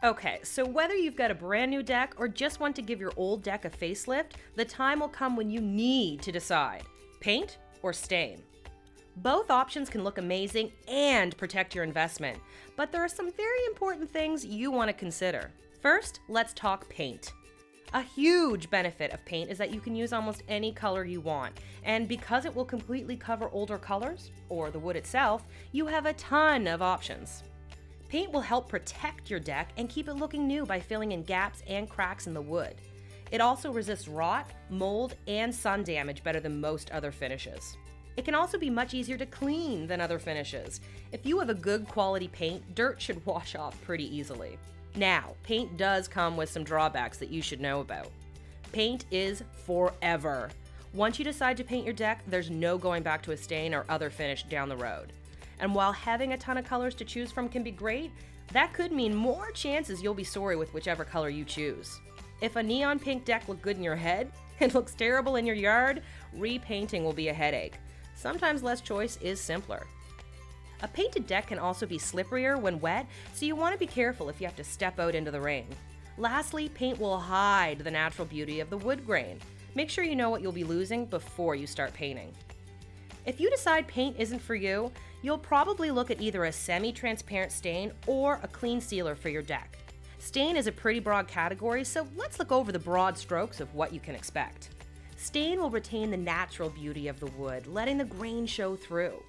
Okay, so whether you've got a brand new deck or just want to give your old deck a facelift, the time will come when you need to decide: paint or stain. Both options can look amazing and protect your investment, but there are some very important things you want to consider. First, let's talk paint. A huge benefit of paint is that you can use almost any color you want, and because it will completely cover older colors, or the wood itself, you have a ton of options. Paint will help protect your deck and keep it looking new by filling in gaps and cracks in the wood. It also resists rot, mold, and sun damage better than most other finishes. It can also be much easier to clean than other finishes. If you have a good quality paint, dirt should wash off pretty easily. Now, paint does come with some drawbacks that you should know about. Paint is forever. Once you decide to paint your deck, there's no going back to a stain or other finish down the road. And while having a ton of colors to choose from can be great, that could mean more chances you'll be sorry with whichever color you choose. If a neon pink deck looked good in your head and looks terrible in your yard, repainting will be a headache. Sometimes less choice is simpler. A painted deck can also be slipperier when wet, so you want to be careful if you have to step out into the rain. Lastly, paint will hide the natural beauty of the wood grain. Make sure you know what you'll be losing before you start painting. If you decide paint isn't for you, you'll probably look at either a semi-transparent stain or a clean sealer for your deck. Stain is a pretty broad category, so let's look over the broad strokes of what you can expect. Stain will retain the natural beauty of the wood, letting the grain show through.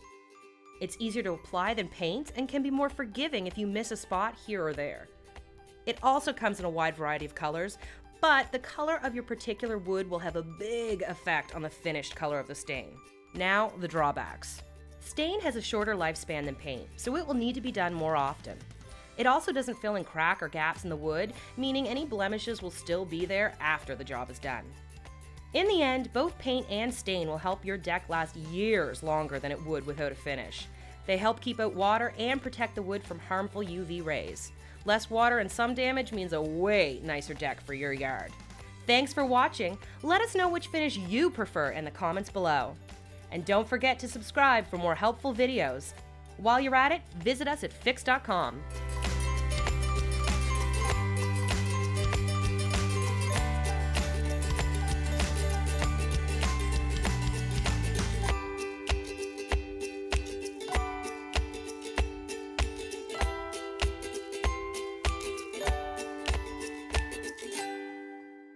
It's easier to apply than paint and can be more forgiving if you miss a spot here or there. It also comes in a wide variety of colors, but the color of your particular wood will have a big effect on the finished color of the stain. Now, the drawbacks. Stain has a shorter lifespan than paint, so it will need to be done more often. It also doesn't fill in cracks or gaps in the wood, meaning any blemishes will still be there after the job is done. In the end, both paint and stain will help your deck last years longer than it would without a finish. They help keep out water and protect the wood from harmful UV rays. Less water and some damage means a way nicer deck for your yard. Thanks for watching. Let us know which finish you prefer in the comments below. And don't forget to subscribe for more helpful videos. While you're at it, visit us at Fix.com.